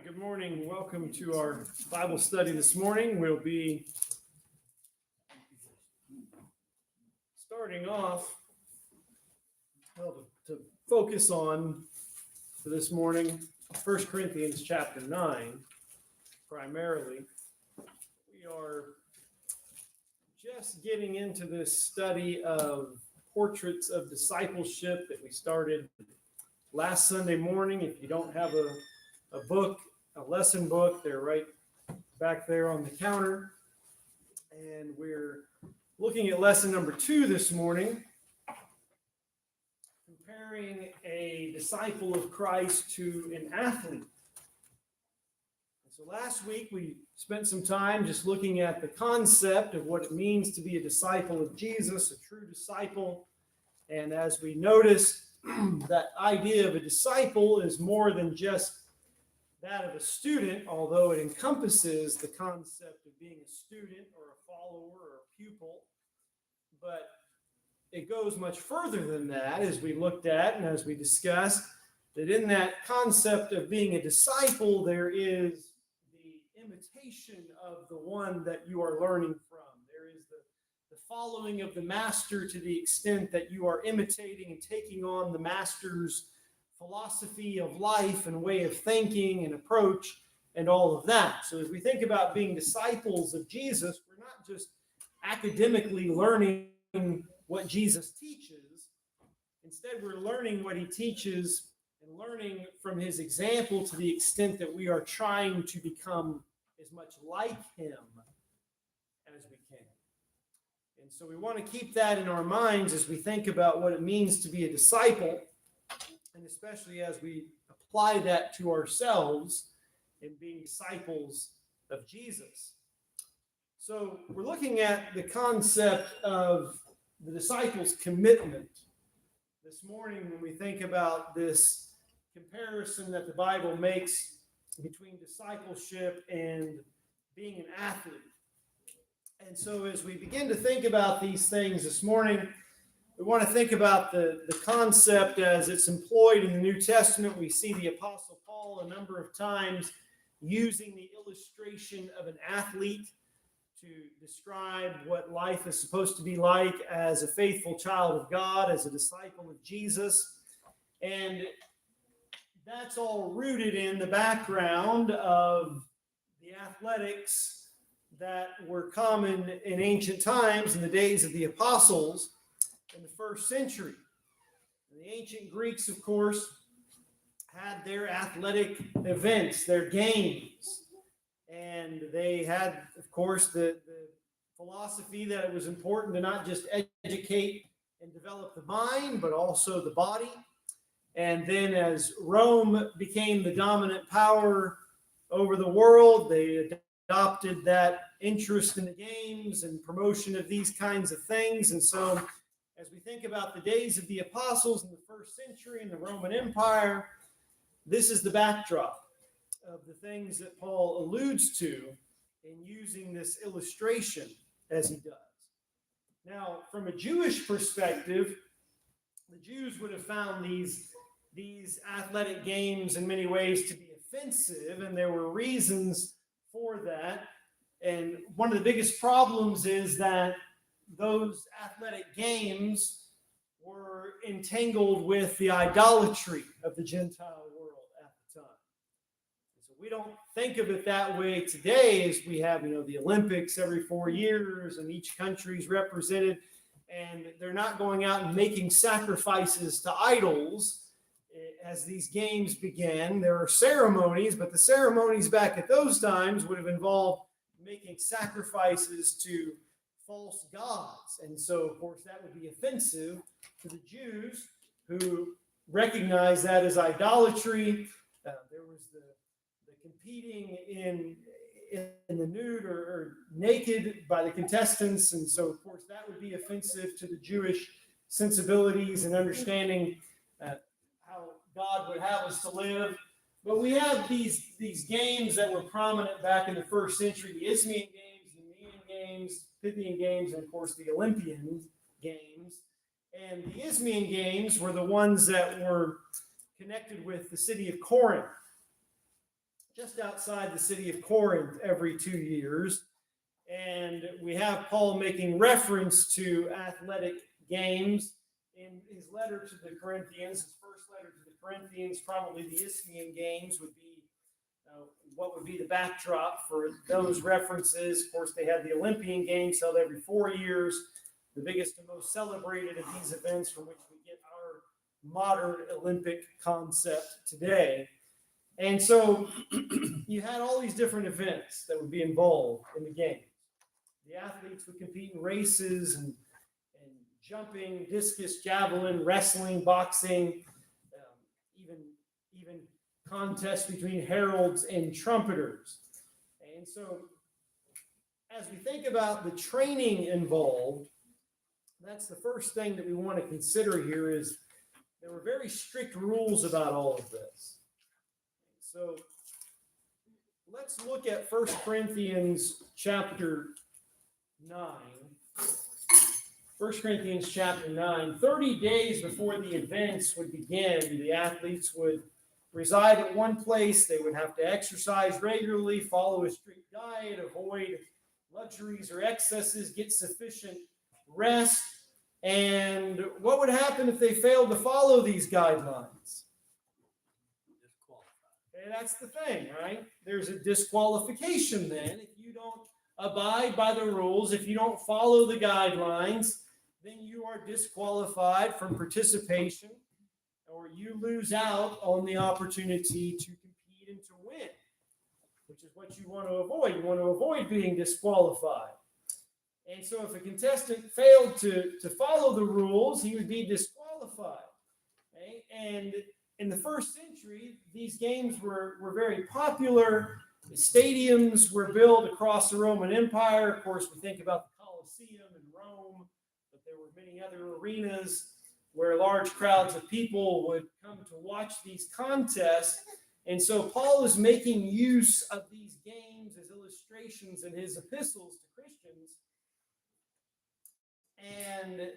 Good morning. Welcome to our Bible study this morning. We'll be starting off to focus on for this morning 1 Corinthians chapter 9 primarily. We are just getting into this study of portraits of discipleship that we started last Sunday morning. If you don't have a book, a lesson book, they're right back there on the counter. And we're looking at lesson number 2 this morning, comparing a disciple of Christ to an athlete. And so last week we spent some time just looking at the concept of what it means to be a disciple of Jesus, a true disciple. And as we noticed, that idea of a disciple is more than just that of a student, although it encompasses the concept of being a student or a follower or a pupil. But it goes much further than that, as we looked at and as we discussed, that in that concept of being a disciple, there is the imitation of the one that you are learning from. There is the following of the master to the extent that you are imitating and taking on the master's philosophy of life and way of thinking and approach and all of that. So as we think about being disciples of Jesus, we're not just academically learning what Jesus teaches. Instead, we're learning what he teaches and learning from his example to the extent that we are trying to become as much like him as we can. And so we want to keep that in our minds as we think about what it means to be a disciple, and especially as we apply that to ourselves in being disciples of Jesus. So we're looking at the concept of the disciples' commitment this morning when we think about this comparison that the Bible makes between discipleship and being an athlete. And so as we begin to think about these things this morning, we want to think about the concept as it's employed in the New Testament. We see the Apostle Paul a number of times using the illustration of an athlete to describe what life is supposed to be like as a faithful child of God, as a disciple of Jesus. And that's all rooted in the background of the athletics that were common in ancient times in the days of the apostles in the first century. And the ancient Greeks, of course, had their athletic events, their games. And they had, of course, the philosophy that it was important to not just educate and develop the mind, but also the body. And then as Rome became the dominant power over the world, they adopted that interest in the games and promotion of these kinds of things. And so as we think about the days of the apostles in the first century in the Roman Empire, this is the backdrop of the things that Paul alludes to in using this illustration as he does. Now, from a Jewish perspective, the Jews would have found these athletic games in many ways to be offensive, and there were reasons for that. And one of the biggest problems is that those athletic games were entangled with the idolatry of the Gentile world at the time. So we don't think of it that way today, as we have, the Olympics every 4 years and each country's represented, and they're not going out and making sacrifices to idols as these games began. There are ceremonies, but the ceremonies back at those times would have involved making sacrifices to false gods. And so, of course, that would be offensive to the Jews who recognize that as idolatry. There was the competing in the nude or naked by the contestants. And so, of course, that would be offensive to the Jewish sensibilities and understanding how God would have us to live. But we have these games that were prominent back in the first century, the Isthmian Games, the Nemean Games, Pythian Games, and of course the Olympian Games. And the Isthmian Games were the ones that were connected with the city of Corinth. just outside the city of Corinth every 2 years. And we have Paul making reference to athletic games in his letter to the Corinthians. His first letter to the Corinthians, probably the Isthmian Games would be what would be the backdrop for those references. Of course, they had the Olympian Games held every 4 years, the biggest and most celebrated of these events from which we get our modern Olympic concept today. And so you had all these different events that would be involved in the game. The athletes would compete in races and jumping, discus, javelin, wrestling, boxing, even contests between heralds and trumpeters. And so as we think about the training involved, that's the first thing that we want to consider here is there were very strict rules about all of this. So let's look at 1 Corinthians chapter 9. 1 Corinthians chapter 9. 30 days before the events would begin, the athletes would reside at one place. They would have to exercise regularly, follow a strict diet, avoid luxuries or excesses, get sufficient rest. And what would happen if they failed to follow these guidelines? Okay, that's the thing, right? There's a disqualification then. If you don't abide by the rules, if you don't follow the guidelines, then you are disqualified from participation, or you lose out on the opportunity to compete and to win, which is what you want to avoid. You want to avoid being disqualified. And so if a contestant failed to follow the rules, he would be disqualified. Okay? And in the first century, these games were very popular. The stadiums were built across the Roman Empire. Of course, we think about the Colosseum in Rome, but there were many other arenas where large crowds of people would come to watch these contests. And so Paul is making use of these games as illustrations in his epistles to Christians. And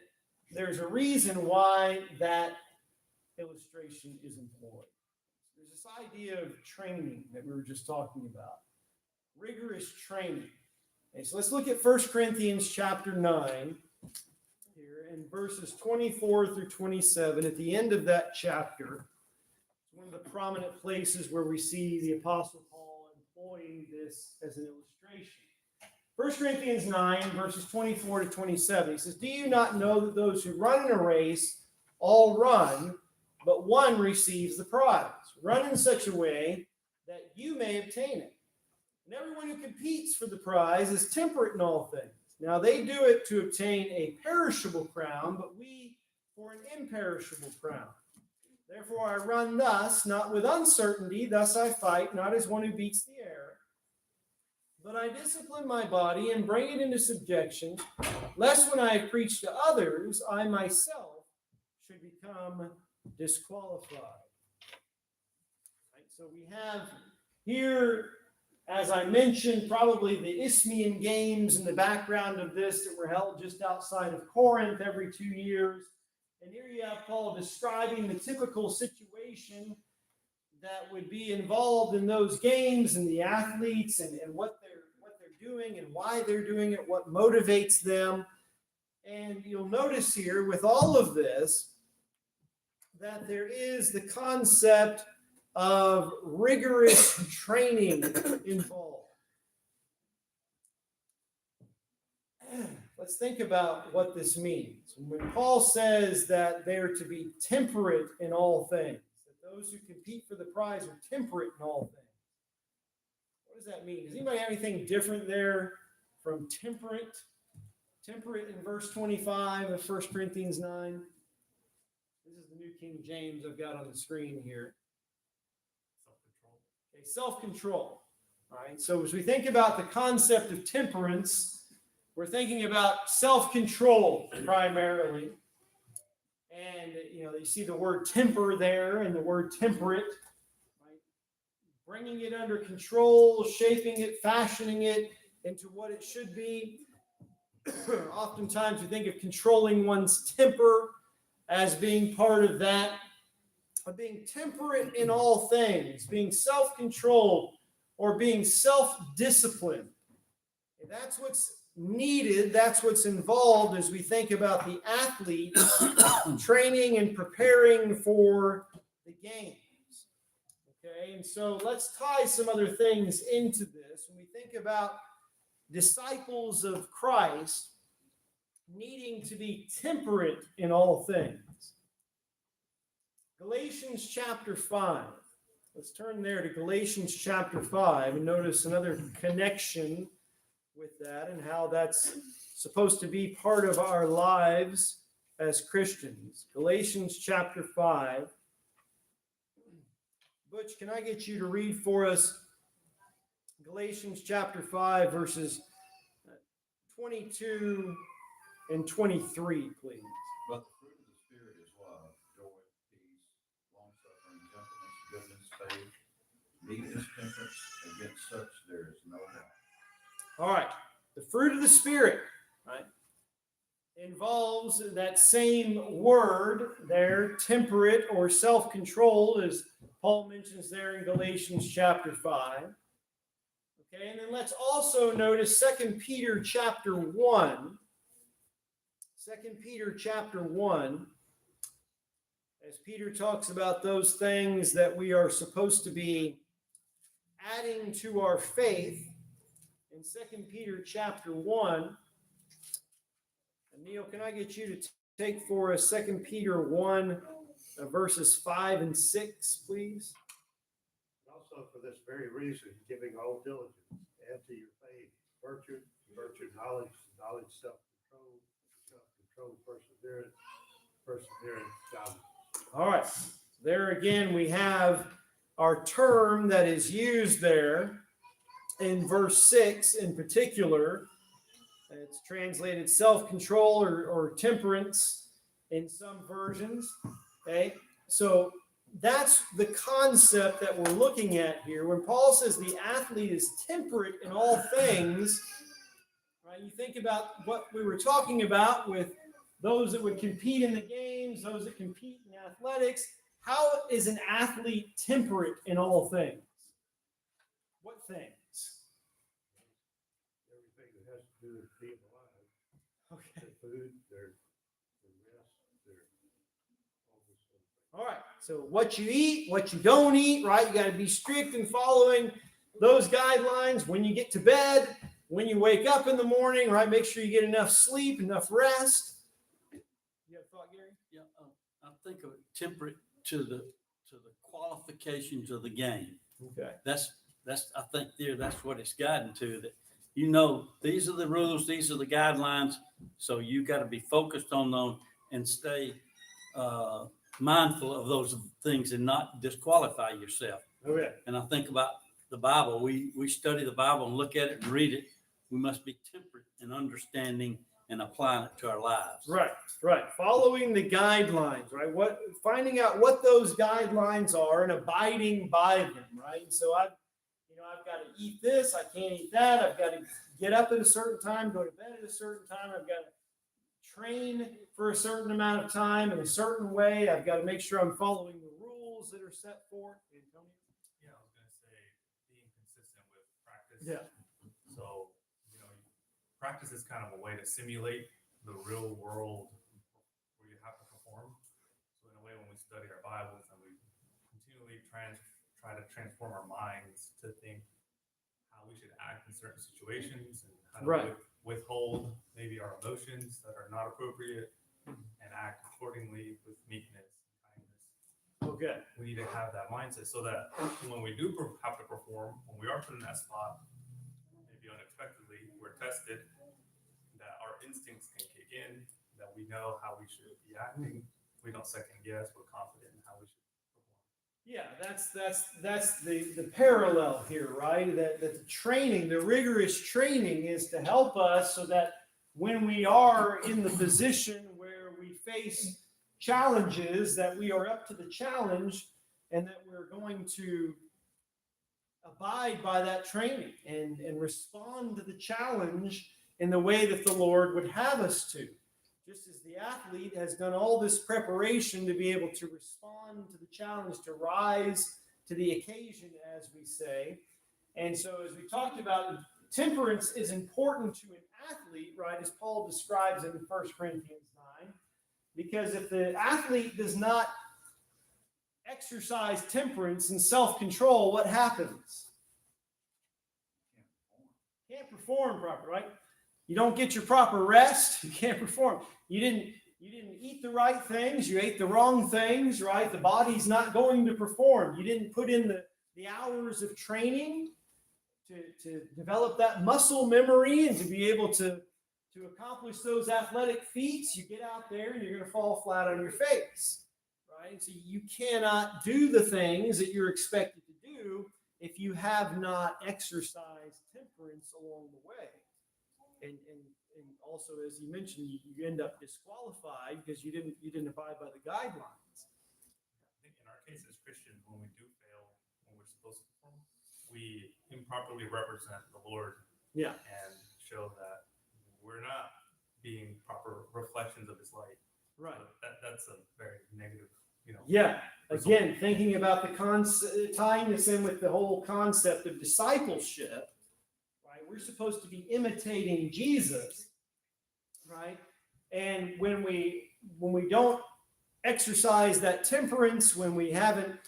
there's a reason why that illustration is employed. There's this idea of training that we were just talking about. Rigorous training. Okay, so let's look at 1 Corinthians chapter 9. In verses 24 through 27, at the end of that chapter, one of the prominent places where we see the Apostle Paul employing this as an illustration. 1 Corinthians 9, verses 24 to 27, he says, "Do you not know that those who run in a race all run, but one receives the prize? Run in such a way that you may obtain it. And everyone who competes for the prize is temperate in all things. Now they do it to obtain a perishable crown, but we for an imperishable crown. Therefore I run thus, not with uncertainty, thus I fight, not as one who beats the air. But I discipline my body and bring it into subjection, lest when I preach to others, I myself should become disqualified." Right, so we have here, as I mentioned, probably the Isthmian Games in the background of this that were held just outside of Corinth every 2 years. And here you have Paul describing the typical situation that would be involved in those games and the athletes and what they're doing and why they're doing it, what motivates them. And you'll notice here with all of this that there is the concept of rigorous training involved. Let's think about what this means. When Paul says that they're to be temperate in all things, that those who compete for the prize are temperate in all things, what does that mean? Does anybody have anything different there from temperate? Temperate in verse 25 of 1 Corinthians 9. This is the New King James I've got on the screen here. Self-control. All right. So as we think about the concept of temperance, we're thinking about self-control primarily. And you see the word temper there and the word temperate, right? Bringing it under control, shaping it, fashioning it into what it should be. Oftentimes we think of controlling one's temper as being part of that. Of being temperate in all things, being self-controlled, or being self-disciplined. And that's what's needed. That's what's involved as we think about the athlete training and preparing for the games. Okay, and so let's tie some other things into this. When we think about disciples of Christ needing to be temperate in all things. Galatians chapter 5. Let's turn there to Galatians chapter 5 and notice another connection with that and how that's supposed to be part of our lives as Christians. Galatians chapter 5. Butch, can I get you to read for us Galatians chapter 5, verses 22 and 23, please? But the fruit of the Spirit is love, joy, peace, long-suffering, gentleness, goodness, faith, meekness, temperance. Against such there is no law. All right. The fruit of the Spirit, right, involves that same word there, temperate or self-controlled, as Paul mentions there in Galatians chapter 5. Okay, and then let's also notice 2 Peter chapter 1. 2 Peter chapter 1, as Peter talks about those things that we are supposed to be adding to our faith. In 2 Peter chapter 1, and Neil, can I get you to take for us 2 Peter 1, verses 5 and 6, please? Also, for this very reason, giving all diligence, add to your faith virtue, knowledge, self-control, perseverance, godliness. All right. There again, we have our term that is used there in verse 6 in particular. It's translated self-control or temperance in some versions. Okay. So that's the concept that we're looking at here. When Paul says the athlete is temperate in all things, right? You think about what we were talking about with those that would compete in the games, those that compete in athletics. How is an athlete temperate in all things? What things? Everything that has to do with being alive. Okay. Their food, their rest, all this sort of thing. All right. So what you eat, what you don't eat, right? You got to be strict in following those guidelines. When you get to bed, when you wake up in the morning, right? Make sure you get enough sleep, enough rest. You have a thought, Gary? Yeah, I think of it temperate to the qualifications of the game. Okay. That's I think that's what it's gotten to, that these are the rules, these are the guidelines, so you got to be focused on them and stay mindful of those things and not disqualify yourself. Okay. And I think about the Bible. We study the Bible and look at it and read it. We must be temperate in understanding and applying it to our lives. Right. Following the guidelines, right? Finding out what those guidelines are and abiding by them, right? And so I've got to eat this, I can't eat that, I've got to get up at a certain time, go to bed at a certain time, I've got to train for a certain amount of time in a certain way, I've got to make sure I'm following the rules that are set forth. Antonio? Yeah, I was going to say being consistent with practice. Yeah. So, practice is kind of a way to simulate the real world where you have to perform. So in a way, when we study our Bibles and we continually try to transform our minds to think how we should act in certain situations and how to withhold maybe our emotions that are not appropriate and act accordingly with meekness and kindness. Okay. We need to have that mindset so that when we do have to perform, when we are put in that spot, maybe unexpectedly, we're tested, that our instincts can kick in, that we know how we should be acting. We don't second guess, we're confident in how we should perform. Yeah, that's the parallel here, right? That the training, the rigorous training is to help us so that when we are in the position where we face challenges, that we are up to the challenge and that we're going to abide by that training and respond to the challenge in the way that the Lord would have us to. Just as the athlete has done all this preparation to be able to respond to the challenge, to rise to the occasion, as we say. And so as we talked about, temperance is important to an athlete, right, as Paul describes in 1 Corinthians 9, because if the athlete does not exercise temperance and self-control, what happens? Can't perform properly, right? You don't get your proper rest, you can't perform. You didn't eat the right things, you ate the wrong things, right? The body's not going to perform. You didn't put in the hours of training to develop that muscle memory and to be able to accomplish those athletic feats. You get out there and you're going to fall flat on your face, right? So you cannot do the things that you're expected to do if you have not exercised temperance along the way. And also, as you mentioned, you end up disqualified because you didn't abide by the guidelines. I think in our case as Christians, when we do fail, when we're supposed to perform, we improperly represent the Lord. Yeah. And show that we're not being proper reflections of His light. Right. So that's a very negative, Yeah. result. Again, thinking about the concept, tying this in with the whole concept of discipleship, right? We're supposed to be imitating Jesus, right? And when we don't exercise that temperance, when we haven't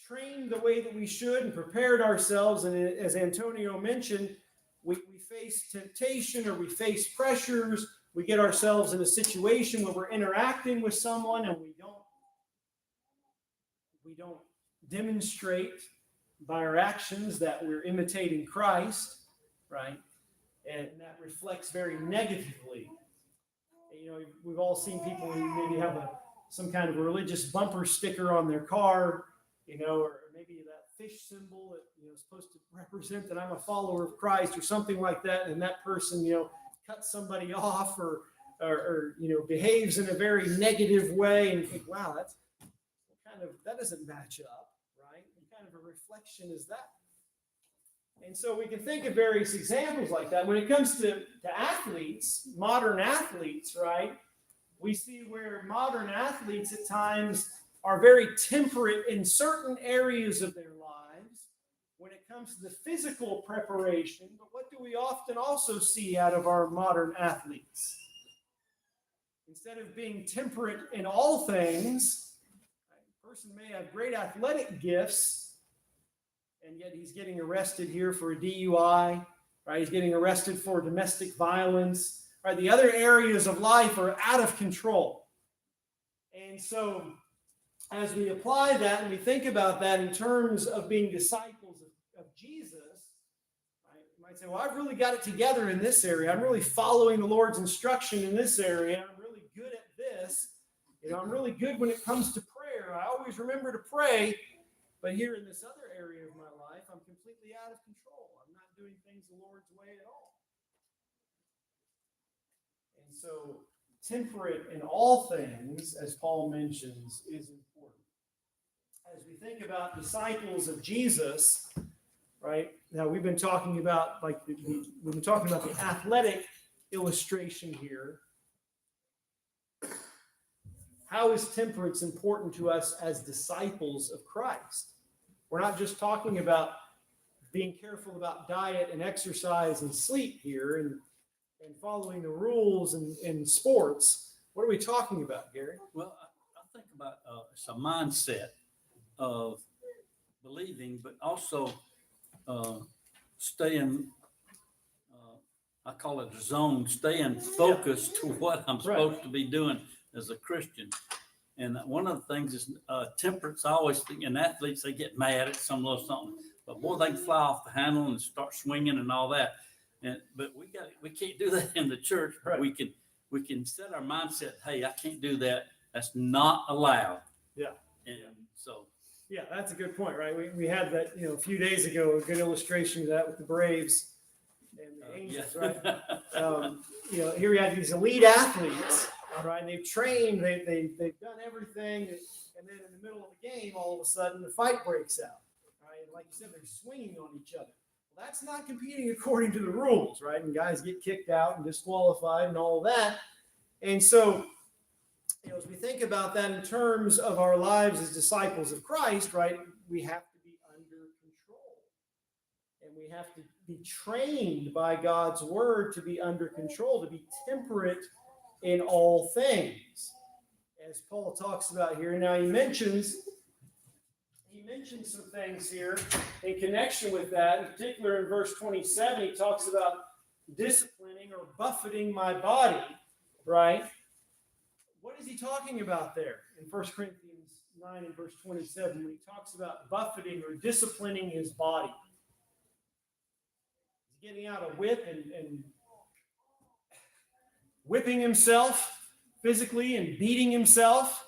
trained the way that we should and prepared ourselves, and as Antonio mentioned, we face temptation or we face pressures, we get ourselves in a situation where we're interacting with someone and we don't demonstrate by our actions that we're imitating Christ, right? And that reflects very negatively. We've all seen people who maybe have some kind of a religious bumper sticker on their car, or maybe that fish symbol that is supposed to represent that I'm a follower of Christ or something like that, and that person cuts somebody off or behaves in a very negative way, and you think, wow, that doesn't match up, right? What kind of a reflection is that? And so we can think of various examples like that. When it comes to athletes, modern athletes, right? We see where modern athletes at times are very temperate in certain areas of their lives when it comes to the physical preparation. But what do we often also see out of our modern athletes? Instead of being temperate in all things, a person may have great athletic gifts, and yet he's getting arrested here for a DUI, right? He's getting arrested for domestic violence, right? The other areas of life are out of control. And so as we apply that and we think about that in terms of being disciples of Jesus, right? You might say, well, I've really got it together in this area. I'm really following the Lord's instruction in this area. I'm really good at this. I'm really good when it comes to prayer. I always remember to pray. But here in this other area of my life, I'm completely out of control. I'm not doing things the Lord's way at all. And so temperate in all things, as Paul mentions, is important. As we think about disciples of Jesus, right? Now we've been talking about we've been talking about the athletic illustration here. How is temperance important to us as disciples of Christ? We're not just talking about being careful about diet and exercise and sleep here and following the rules in sports. What are we talking about, Gary? Well, I think about it's a mindset of believing, but also staying, I call it a zone, staying focused to what I'm supposed to be doing as a Christian. And one of the things is temperance. I always think in athletes, they get mad at some little something, but boy, they can fly off the handle and start swinging and all that. But we can't do that in the church. Right. We can set our mindset. Hey, I can't do that. That's not allowed. Yeah. And so. Yeah, that's a good point, right? We had that, a few days ago, a good illustration of that with the Braves and the Angels, right? Here we have these elite athletes, right? And they've trained, they've done everything, and then in the middle of the game, all of a sudden, the fight breaks out, right? And like you said, they're swinging on each other. Well, that's not competing according to the rules, right? And guys get kicked out and disqualified and all of that. And so, as we think about that in terms of our lives as disciples of Christ, right, we have to be under control. And we have to be trained by God's word to be under control, to be temperate in all things, as Paul talks about here. Now he mentions some things here in connection with that. In particular, in verse 27, he talks about disciplining or buffeting my body, right? What is he talking about there in 1 Corinthians 9 and verse 27 when he talks about buffeting or disciplining his body? He's getting out a whip and whipping himself physically and beating himself.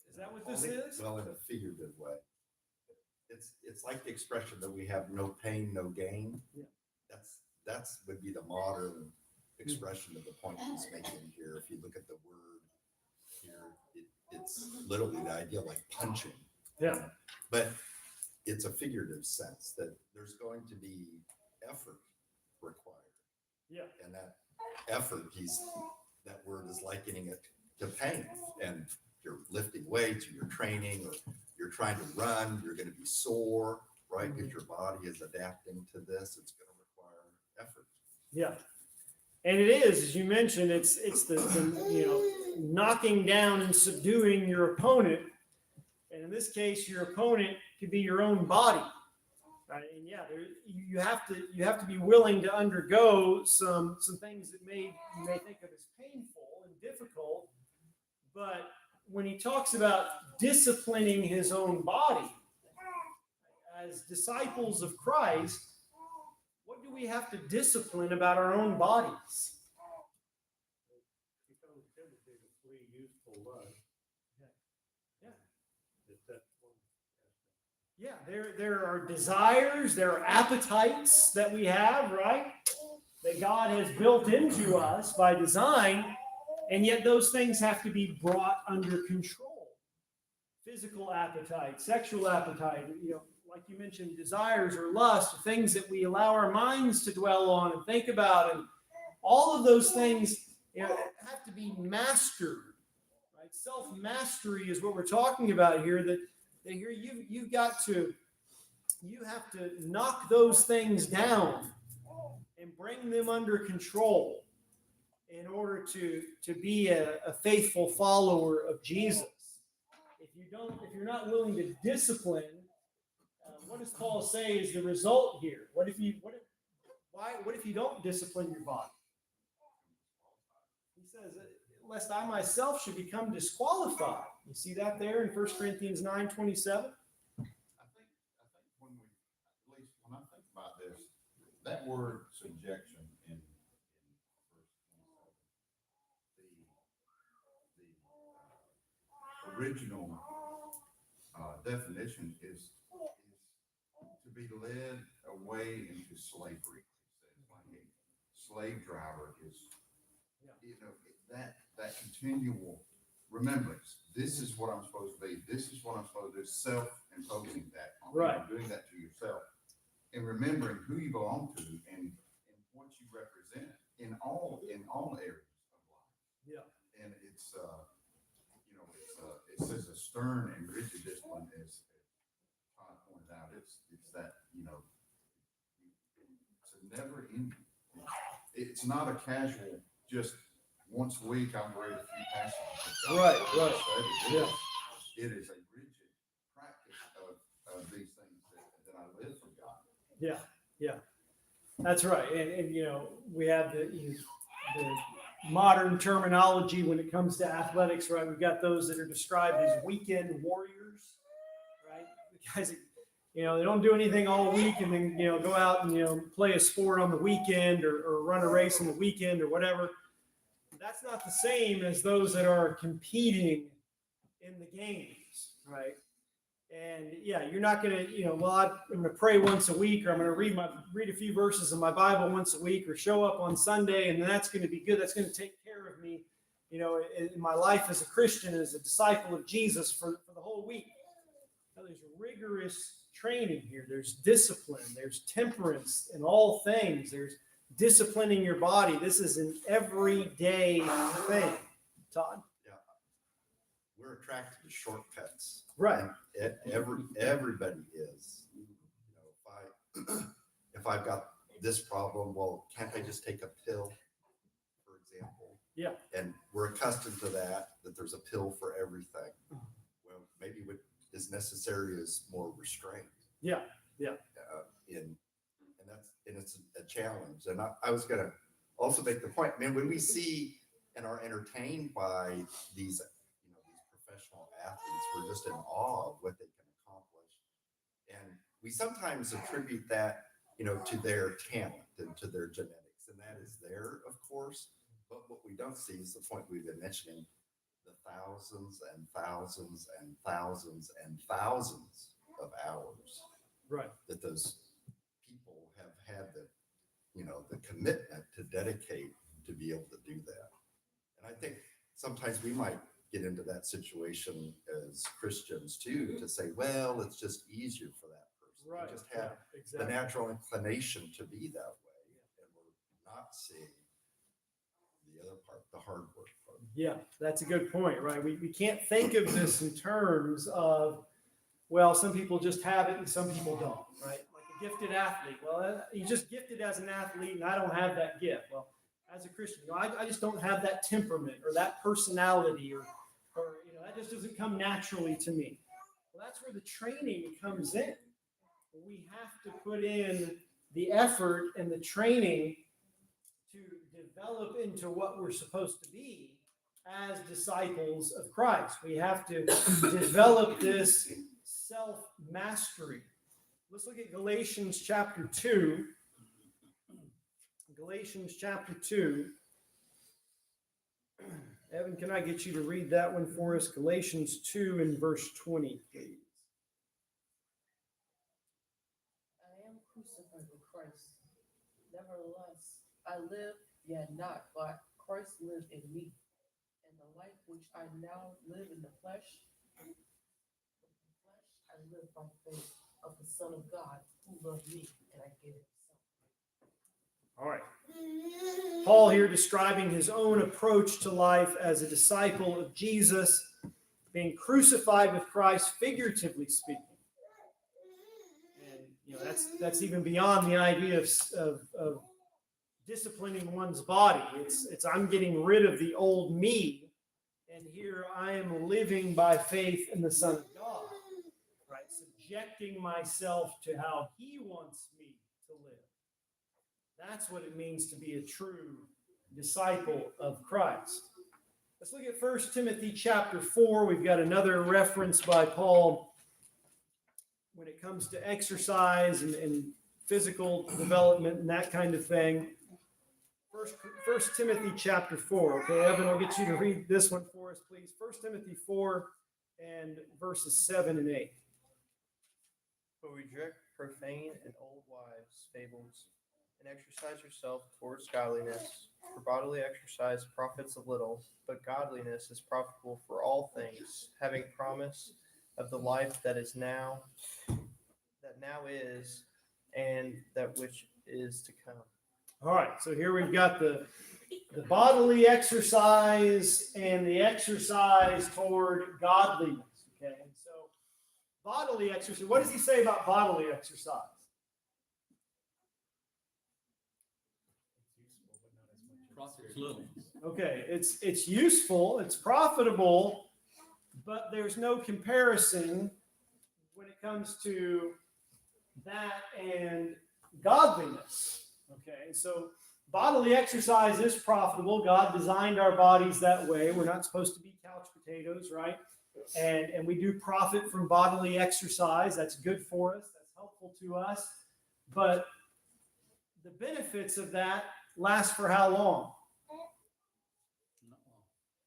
Is that what this is? Well, in a figurative way. It's like the expression that we have no pain, no gain. Yeah. That's would be the modern expression of the point he's making here. If you look at the word here, it's literally the idea like punching. Yeah. But it's a figurative sense that there's going to be effort required. Yeah. And that effort, that word is likening it to pain. And you're lifting weights, or you're training, or you're trying to run, you're going to be sore, right? Because your body is adapting to this. It's going to require effort. Yeah. And it is, as you mentioned, it's the knocking down and subduing your opponent. And in this case, your opponent could be your own body. Right? And yeah, you have to be willing to undergo some things that you may think of as painful and difficult. But when he talks about disciplining his own body, as disciples of Christ, what do we have to discipline about our own bodies? It becomes tendency to flee youthful lust. Yeah. That's one aspect. Yeah, there are desires, there are appetites that we have, right? That God has built into us by design, and yet those things have to be brought under control. Physical appetite, sexual appetite, like you mentioned, desires or lust, things that we allow our minds to dwell on and think about, and all of those things have to be mastered. Right? Self-mastery is what we're talking about here. That here you have to knock those things down and bring them under control in order to be a faithful follower of Jesus. If you're not willing to discipline, what does Paul say is the result here? What if you don't discipline your body? He says, lest I myself should become disqualified. You see that there in 1 Corinthians 9:27? I think when I think about this, that word subjection in verse 27, the original definition is to be led away into slavery. Like a slave driver is, that continual remembrance. This is what I'm supposed to be. This is what I'm supposed to do. Self-imposing that on you, Right. doing that to yourself, and remembering who you belong to and what you represent in all areas of life. Yeah. And it's it says a stern and rigid discipline, as Todd pointed out. It's that it's a never ending. It's not a casual just once a week I'm ready to few passages. Right. Yeah. It is a rigid practice of these things that I live for God. Yeah. That's right. And we have the modern terminology when it comes to athletics, right? We've got those that are described as weekend warriors, right? The guys that, they don't do anything all week and then, go out and, play a sport on the weekend or run a race on the weekend or whatever. That's not the same as those that are competing in the games, right? And yeah, you're not going to, I'm going to pray once a week, or I'm going to read a few verses of my Bible once a week, or show up on Sunday, and that's going to be good. That's going to take care of me, in my life as a Christian, as a disciple of Jesus for the whole week. Now, there's rigorous training here. There's discipline. There's temperance in all things. There's disciplining your body. This is an everyday thing. Todd? We're attracted to shortcuts. Right. Everybody is. if I've got this problem, well, can't I just take a pill, for example? Yeah. And we're accustomed to that there's a pill for everything. Well, maybe what is necessary is more restraint. Yeah. And it's a challenge. And I was gonna also make the point, man, when we see and are entertained by these, these professional athletes, we're just in awe of what they can accomplish. And we sometimes attribute that, to their talent and to their genetics, and that is there, of course. But what we don't see is the point we've been mentioning, the thousands and thousands and thousands and thousands of hours Right. that those people have had the commitment to dedicate to be able to do that. And I think sometimes we might get into that situation as Christians too, to say, well, it's just easier for that person. Right. They just have Yeah, the exactly. natural inclination to be that way. And we're not seeing the other part, the hard work part. Yeah, that's a good point, right? We can't think of this in terms of, well, some people just have it and some people don't, right? Like a gifted athlete. Well, you're just gifted as an athlete and I don't have that gift. Well, as a Christian, I just don't have that temperament or that personality or that just doesn't come naturally to me. Well, that's where the training comes in. We have to put in the effort and the training to develop into what we're supposed to be as disciples of Christ. We have to develop this self-mastery. Let's look at Galatians chapter 2. Galatians chapter 2. Evan, can I get you to read that one for us? Galatians 2 and verse 20, please. I am crucified with Christ. Nevertheless, I live, yet not, but Christ lives in me. And the life which I now live in the flesh, I live by faith of the Son of God who loved me and I gave himself. All right. Paul here describing his own approach to life as a disciple of Jesus, being crucified with Christ, figuratively speaking. And that's even beyond the idea of disciplining one's body. It's I'm getting rid of the old me, and here I am living by faith in the Son of God, right? Subjecting myself to how He wants me to live. That's what it means to be a true disciple of Christ. Let's look at 1 Timothy chapter 4. We've got another reference by Paul when it comes to exercise and physical development and that kind of thing. 1 Timothy chapter 4. Okay, Evan, I'll get you to read this one for us, please. 1 Timothy 4 and verses 7 and 8. But reject profane and old wives' fables, and exercise yourself towards godliness. For bodily exercise profits a little, but godliness is profitable for all things, having promise of the life that now is, and that which is to come. All right, so here we've got the bodily exercise and the exercise toward godliness. Okay, and so bodily exercise, what does he say about bodily exercise? Profits little. Okay, it's useful, it's profitable, but there's no comparison when it comes to that and godliness. Okay, so bodily exercise is profitable. God designed our bodies that way. We're not supposed to be couch potatoes, right? And we do profit from bodily exercise. That's good for us. That's helpful to us. But the benefits of that last for how long?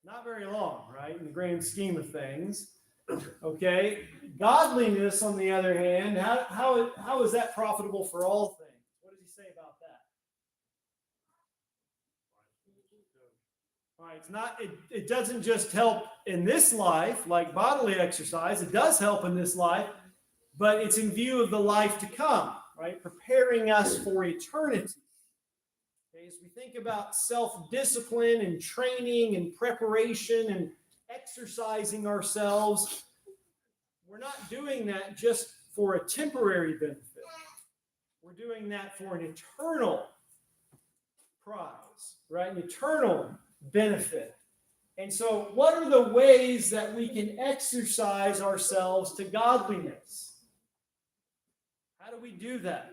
Not very long, right? In the grand scheme of things. Okay. Godliness, on the other hand, how is that profitable for all things? What does he say about that? All right, it's not. It doesn't just help in this life, like bodily exercise. It does help in this life, but it's in view of the life to come, right? Preparing us for eternity. Okay, as we think about self-discipline and training and preparation and exercising ourselves, we're not doing that just for a temporary benefit. we're doing that for an eternal prize, right? An eternal benefit. And so, what are the ways that we can exercise ourselves to godliness? How do we do that?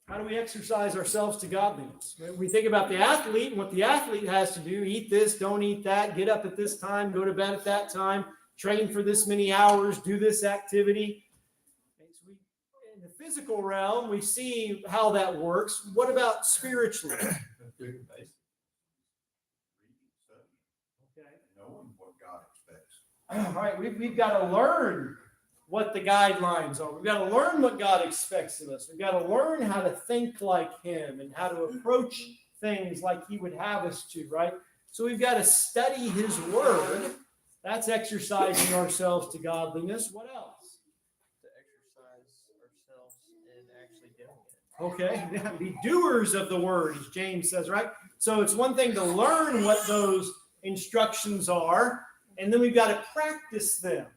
How do we exercise ourselves to godliness? We think about the athlete and what the athlete has to do: eat this, don't eat that, get up at this time, go to bed at that time, train for this many hours, do this activity. In the physical realm, we see how that works. What about spiritually? Reading, studying, Okay. knowing what God expects. All right, we've got to learn what the guidelines are. We've got to learn what God expects of us. We've got to learn how to think like Him and how to approach things like He would have us to, right? So we've got to study His Word. That's exercising ourselves to godliness. What else? To exercise ourselves in actually doing it. Okay, yeah, be doers of the Word, as James says, right? So it's one thing to learn what those instructions are, and then we've got to practice them.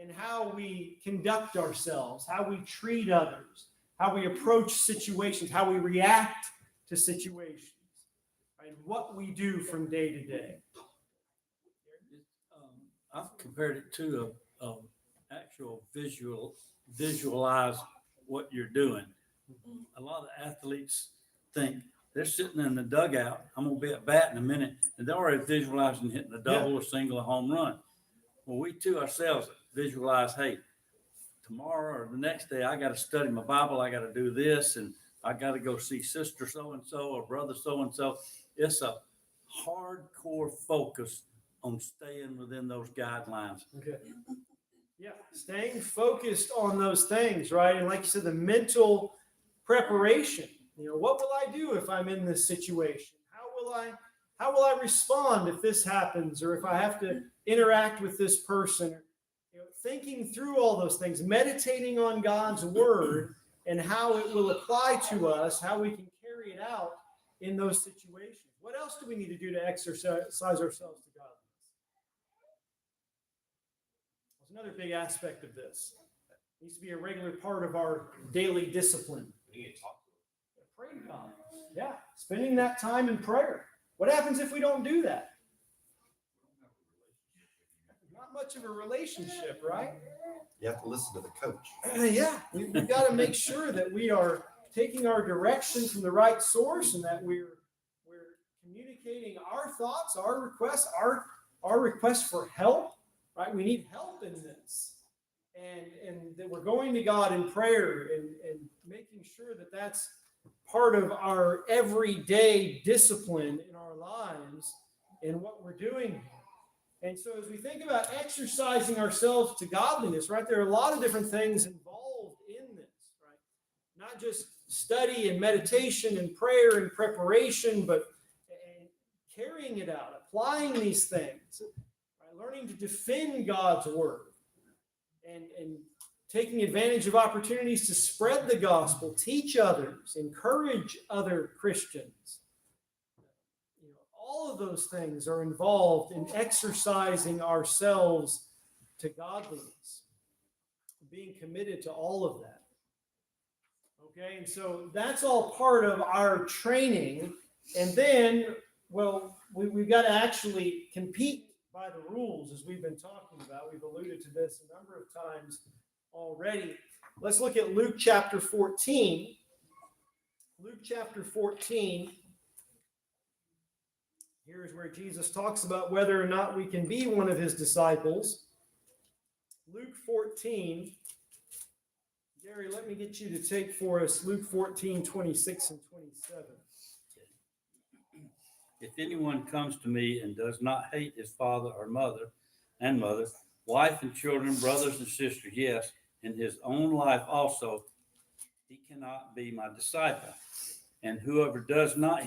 And how we conduct ourselves, how we treat others, how we approach situations, how we react to situations, and what we do from day to day. I've compared it to a actual visualize what you're doing. A lot of athletes think they're sitting in the dugout. I'm gonna be at bat in a minute, and they're already visualizing hitting a double, a single, a home run. Well, we too ourselves visualize, hey, tomorrow or the next day, I got to study my Bible. I got to do this, and I got to go see sister so-and-so or brother so-and-so. It's a hardcore focus on staying within those guidelines. Okay. Yeah, staying focused on those things, right? And like you said, the mental preparation. What will I do if I'm in this situation? How will I respond if this happens, or if I have to interact with this person? Thinking through all those things, meditating on God's Word and how it will apply to us, how we can carry it out in those situations. What else do we need to do to exercise ourselves to godliness? There's another big aspect of this. It needs to be a regular part of our daily discipline. We need to talk to them. Pray to God. Yeah, spending that time in prayer. What happens if we don't do that? Not much of a relationship, right? You have to listen to the coach. Yeah, we've got to make sure that we are taking our direction from the right source, and that we're communicating our thoughts, our requests, our requests for help. Right? We need help in this, and that we're going to God in prayer and making sure that that's part of our everyday discipline in our lives and what we're doing. And so as we think about exercising ourselves to godliness, right, there are a lot of different things involved in this, right? Not just study and meditation and prayer and preparation, but carrying it out, applying these things, right? Learning to defend God's Word and taking advantage of opportunities to spread the gospel, teach others, encourage other Christians. All of those things are involved in exercising ourselves to godliness, being committed to all of that. Okay, and so that's all part of our training. And then, well, we've got to actually compete by the rules, as we've been talking about. We've alluded to this a number of times already. Let's look at Luke chapter 14. Luke chapter 14. Here's where Jesus talks about whether or not we can be one of his disciples. Luke 14. Gary, let me get you to take for us Luke 14, 26 and 27. If anyone comes to me and does not hate his father or mother and mother, wife and children, brothers and sisters, yes, and his own life also, he cannot be my disciple. And whoever does not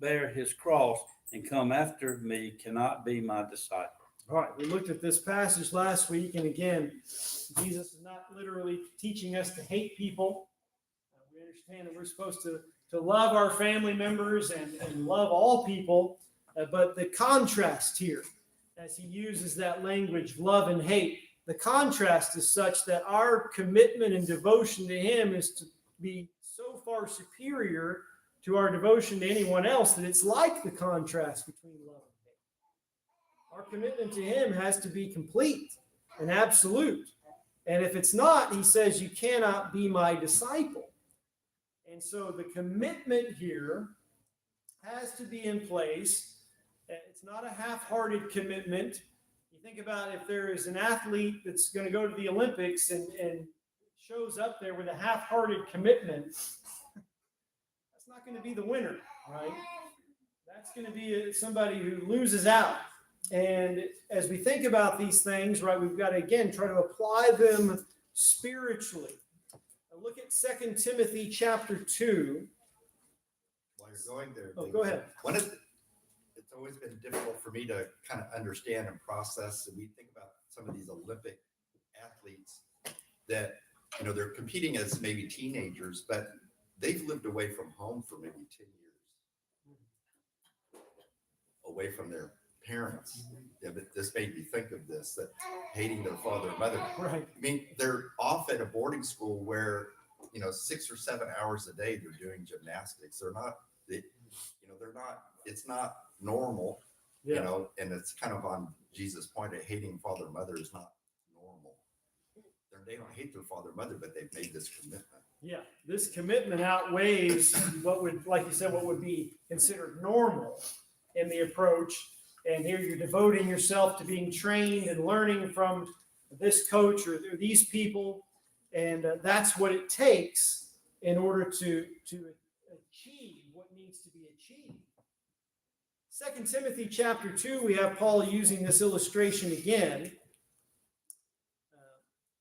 bear his cross and come after me cannot be my disciple. All right, we looked at this passage last week, and again, Jesus is not literally teaching us to hate people. We understand that we're supposed to love our family members and love all people, but the contrast here, as he uses that language, love and hate, the contrast is such that our commitment and devotion to him is to be so far superior to our devotion to anyone else that it's like the contrast between love and hate. Our commitment to him has to be complete and absolute. And if it's not, he says, you cannot be my disciple. And so the commitment here has to be in place. It's not a half-hearted commitment. You think about if there is an athlete that's going to go to the Olympics and shows up there with a half-hearted commitment, that's not going to be the winner, right? That's going to be somebody who loses out. And as we think about these things, right, we've got to, again, try to apply them spiritually. Now look at 2 Timothy chapter 2. While you're going there. Oh, Dave, go ahead. It's always been difficult for me to kind of understand and process. And we think about some of these Olympic athletes that, you know, they're competing as maybe teenagers, but they've lived away from home for maybe 10 years, away from their parents. Yeah, but this made me think of this, that hating their father and mother. Right. I mean, they're off at a boarding school where, you know, 6 or 7 hours a day they're doing gymnastics. They're not, it's not normal, Yeah. you know, and it's kind of on Jesus' point of hating father and mother is not normal. They don't hate their father and mother, but they've made this commitment. Yeah, this commitment outweighs what would, like you said, what would be considered normal in the approach. And here you're devoting yourself to being trained and learning from this coach or these people. And that's what it takes in order to achieve what needs to be achieved. 2 Timothy chapter 2, we have Paul using this illustration again.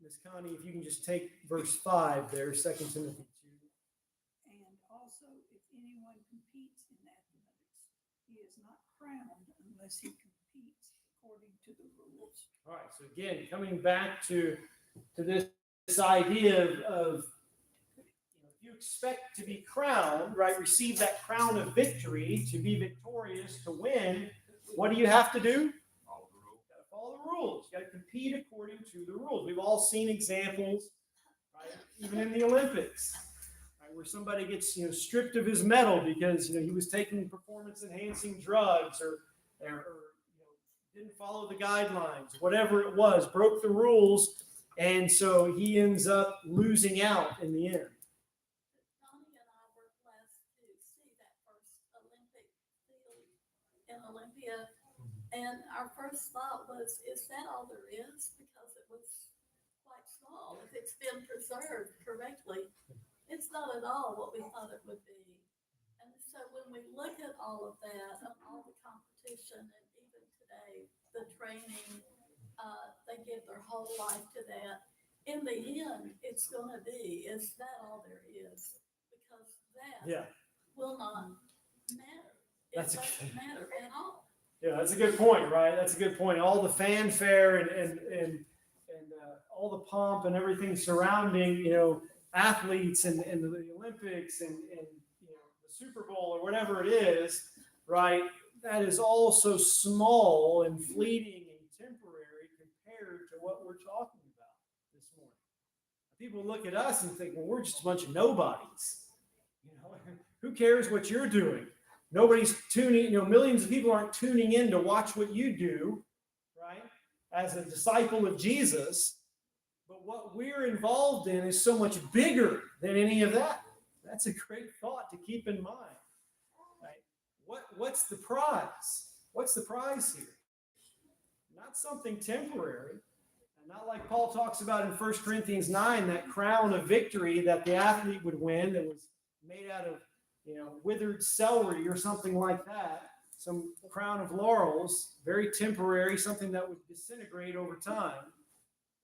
Ms. Connie, if you can just take verse 5 there, 2 Timothy 2. And also, if anyone competes in athletics, he is not crowned unless he competes according to the rules. All right, so again, coming back to this idea of if you expect to be crowned, right, receive that crown of victory, to be victorious, to win, what do you have to do? Follow the rules. You got to compete according to the rules. We've all seen examples, right? Even in the Olympics, right, where somebody gets stripped of his medal because he was taking performance-enhancing drugs or didn't follow the guidelines, whatever it was, broke the rules, and so he ends up losing out in the end. Tony and I were blessed to see that first Olympic field in Olympia. And our first thought was, is that all there is? Because it was quite small. If it's been preserved correctly, it's not at all what we thought it would be. And so when we look at all of that, and all the competition, and even today, the training, they give their whole life to that. In the end, it's going to be, is that all there is? Because that will not matter. It doesn't matter at all. Yeah, that's a good point, right? That's a good point. All the fanfare and all the pomp and everything surrounding, athletes and the Olympics and the Super Bowl or whatever it is, right? That is all so small and fleeting and temporary compared to what we're talking about this morning. People look at us and think, well, we're just a bunch of nobodies. Who cares what you're doing? Nobody's tuning, millions of people aren't tuning in to watch what you do, right? As a disciple of Jesus. But what we're involved in is so much bigger than any of that. That's a great thought to keep in mind, right? What's the prize? What's the prize here? Not something temporary. And not like Paul talks about in 1 Corinthians 9, that crown of victory that the athlete would win that was made out of withered celery or something like that, some crown of laurels, very temporary, something that would disintegrate over time.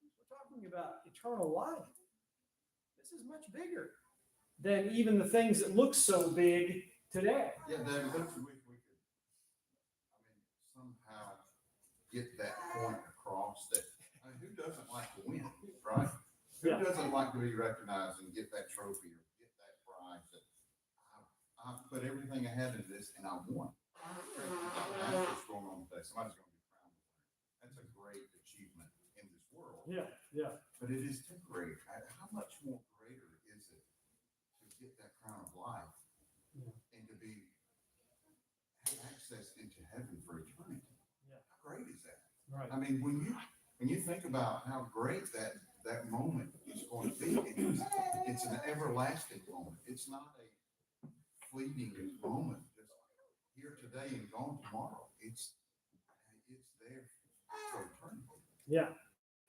We're talking about eternal life. This is much bigger than even the things that look so big today. Yeah, David, don't you wish we could, somehow get that point across that, who doesn't like to win, right? Who doesn't like to be recognized and get that trophy or get that prize that I put everything I had into this and I won. That's what's going on today. Somebody's going to be crowned. That's a great achievement in this world. Yeah, yeah. But it is temporary. How much more greater is it to get that crown of life Yeah. and to have access into heaven for eternity? Yeah. How great is that? Right. I mean, when you think about how great that moment is going to be, it's an everlasting moment. It's not a fleeting moment, just here today and gone tomorrow. It's there for eternity. Yeah.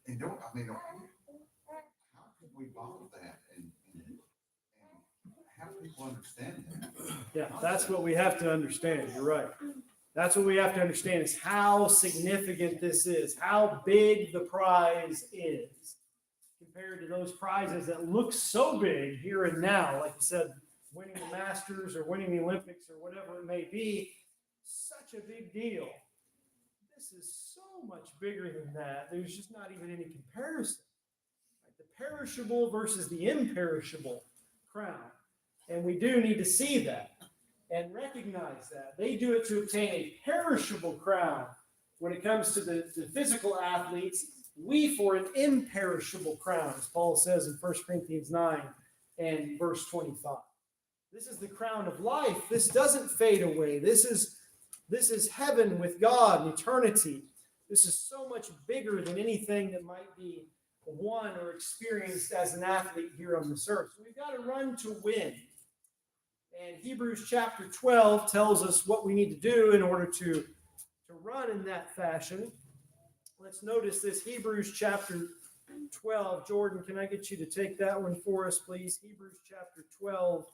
And how can we bottle that and have people understand that? Yeah, that's what we have to understand. You're right. That's what we have to understand is how significant this is, how big the prize is compared to those prizes that look so big here and now. Like you said, winning the Masters or winning the Olympics or whatever it may be, such a big deal. This is so much bigger than that. There's just not even any comparison. Right? The perishable versus the imperishable crown. And we do need to see that and recognize that. They do it to obtain a perishable crown when it comes to the physical athletes. We for an imperishable crown, as Paul says in 1 Corinthians 9 and verse 25. This is the crown of life. This doesn't fade away. This is heaven with God in eternity. This is so much bigger than anything that might be won or experienced as an athlete here on this earth. So we've got to run to win. And Hebrews chapter 12 tells us what we need to do in order to run in that fashion. Let's notice this Hebrews chapter 12. Jordan, can I get you to take that one for us, please? Hebrews chapter 12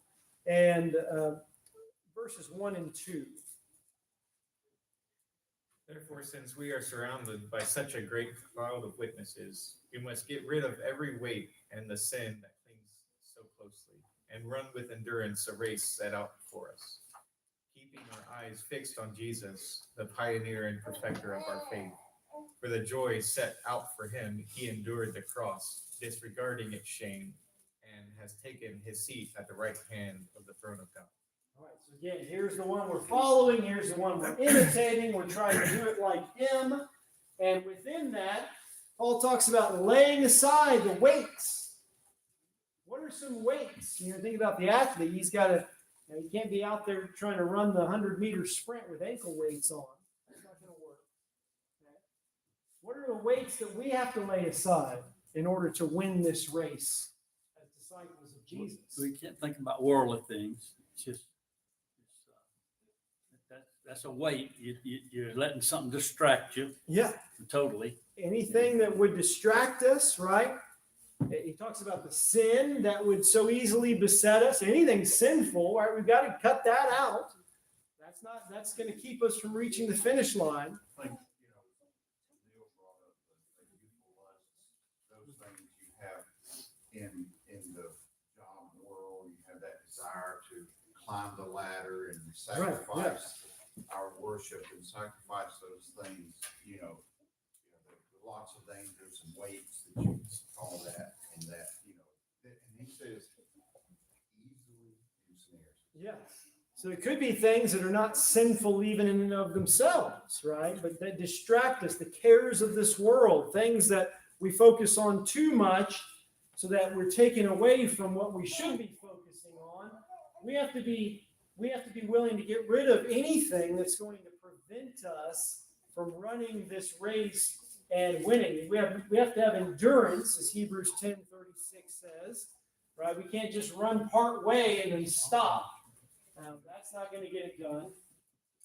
and verses 1 and 2. Therefore, since we are surrounded by such a great cloud of witnesses, we must get rid of every weight and the sin that clings so closely, and run with endurance a race set out before us, keeping our eyes fixed on Jesus, the pioneer and perfecter of our faith. For the joy set out for him, he endured the cross, disregarding its shame, and has taken his seat at the right hand of the throne of God. All right, so again, here's the one we're following. Here's the one we're imitating. We're trying to do it like him. And within that, Paul talks about laying aside the weights. What are some weights? You think about the athlete. He's got to, he can't be out there trying to run the 100-meter sprint with ankle weights on. That's not going to work. Okay. What are the weights that we have to lay aside in order to win this race as disciples of Jesus? We can't think about worldly things. It's just that's a weight. You're letting something distract you. Yeah. Totally. Anything that would distract us, right? He talks about the sin that would so easily beset us. Anything sinful, right? We've got to cut that out. That's going to keep us from reaching the finish line. Like, Neil brought up the youthful lusts, those things you have in the job world. You have that desire to climb the ladder and sacrifice our worship and sacrifice those things, lots of dangers and weights that you call that, and he says easily ensnares. Yes. So it could be things that are not sinful even in and of themselves, right? But that distract us, the cares of this world, things that we focus on too much so that we're taken away from what we should be focusing on. We have to be willing to get rid of anything that's going to prevent us from running this race and winning. We have to have endurance, as Hebrews 10:36 says, right? We can't just run part way and then stop. That's not going to get it done.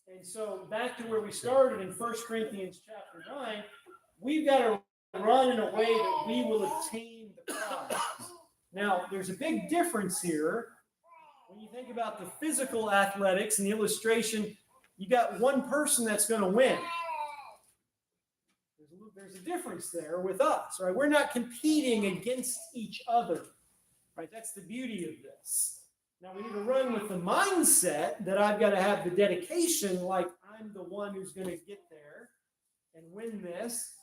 And so back to where we started in 1 Corinthians chapter 9, we've got to run in a way that we will obtain the prize. Now, there's a big difference here. When you think about the physical athletics and the illustration, you got one person that's going to win. There's a difference there with us, right? We're not competing against each other, right? That's the beauty of this. Now, we need to run with the mindset that I've got to have the dedication, like I'm the one who's going to get there and win this.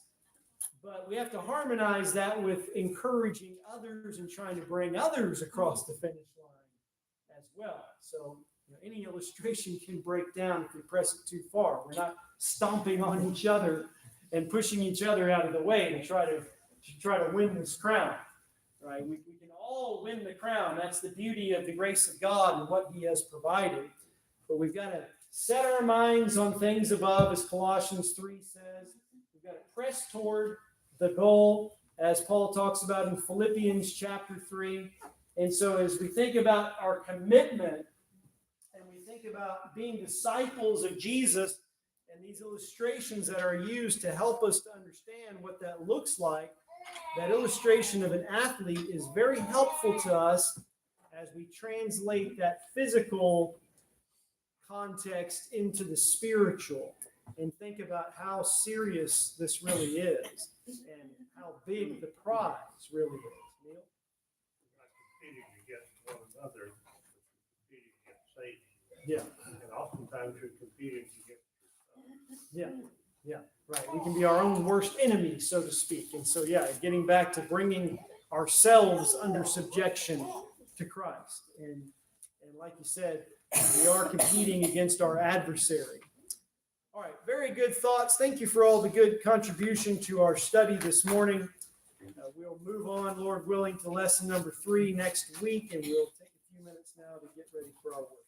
But we have to harmonize that with encouraging others and trying to bring others across the finish line as well. So any illustration can break down if we press it too far. We're not stomping on each other and pushing each other out of the way to try to to try to win this crown, right? We can all win the crown. That's the beauty of the grace of God and what he has provided. But we've got to set our minds on things above, as Colossians 3 says. We've got to press toward the goal, as Paul talks about in Philippians chapter 3. And so as we think about our commitment and we think about being disciples of Jesus and these illustrations that are used to help us to understand what that looks like, that illustration of an athlete is very helpful to us as we translate that physical context into the spiritual and think about how serious this really is and how big the prize really is. Neil? You're not competing against one another, you're competing against Satan. Yeah, And oftentimes you're competing against yourself. yeah, right. We can be our own worst enemy, so to speak. And so, yeah, getting back to bringing ourselves under subjection to Christ. And like you said, we are competing against our adversary. All right, very good thoughts. Thank you for all the good contribution to our study this morning. We'll move on, Lord willing, to lesson number 3 next week, and we'll take a few minutes now to get ready for our work.